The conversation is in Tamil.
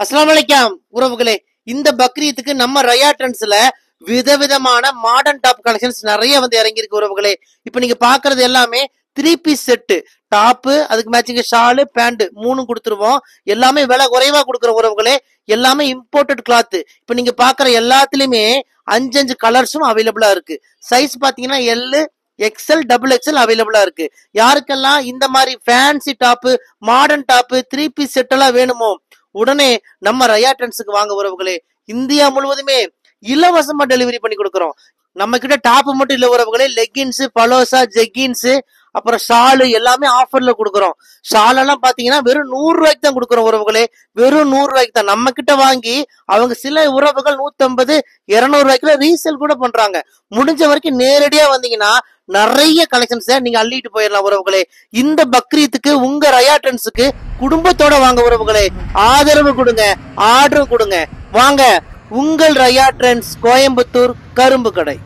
அஸ்ஸலாமு அலைக்கும் உறவுகளே, இந்த பக்ரீத்துக்கு நம்ம ரயா ட்ரெண்ட்ஸ்ல விதவிதமான மாடர்ன் டாப் கலெக்ஷன்ஸ் நிறைய வந்து இறங்கி இருக்கு உறவுகளே. இப்ப நீங்க பாக்குறது எல்லாமே 3 பீஸ் செட்டு. டாப்பு, அதுக்கு மேட்சிங் ஷாலு, பேண்ட் மூணும் கொடுத்துருவோம். எல்லாமே விலை குறைவா கொடுக்குற உறவுகளே. எல்லாமே இம்போர்ட்டட் கிளாத். இப்ப நீங்க பாக்குற எல்லாத்துலயுமே 5 கலர்ஸும் அவைலபிளா இருக்கு. சைஸ் பாத்தீங்கன்னா எல், எக்ஸ்எல், டபுள் எக்ஸ்எல் அவைலபிளா இருக்கு. யாருக்கெல்லாம் இந்த மாதிரி fancy top, modern top, 3 piece set எல்லாம் வேணுமோ உடனே நம்ம ரயா ட்ரெண்ட்ஸுக்கு வாங்க உறவுகளே. இந்தியா முழுவதுமே இலவசமா டெலிவரி பண்ணி கொடுக்குறோம். நம்ம கிட்ட டாப் மட்டும் இல்ல உறவுகளே, லெகின்ஸ், பலோசா, ஜெகின்ஸ், அப்புறம் ஷாலு எல்லாமே ஆஃபர்ல கொடுக்குறோம். ஷால் எல்லாம் பாத்தீங்கன்னா வெறும் 100 ரூபாய்க்கு தான் கொடுக்குறோம் உறவுகளே. வெறும் 100 ரூபாய்க்கு தான். நம்ம கிட்ட வாங்கி அவங்க சில உறவுகள் 150, 200 ரூபாய்க்குள்ள ரீசேல் கூட பண்றாங்க. முடிஞ்ச வரைக்கும் நேரடியா வந்தீங்கன்னா நிறைய கலெக்ஷன்ஸ் நீங்க அள்ளிட்டு போயிடலாம் உறவுகளே. இந்த பக்ரீத்துக்கு உங்க ரயா ட்ரெண்ட்ஸுக்கு குடும்பத்தோட வாங்க உறவுகளே. ஆதரவு கொடுங்க, ஆர்டர் கொடுங்க. வாங்க, உங்கள் ரயா ட்ரெண்ட்ஸ், கோயம்புத்தூர், கரும்பு கடை.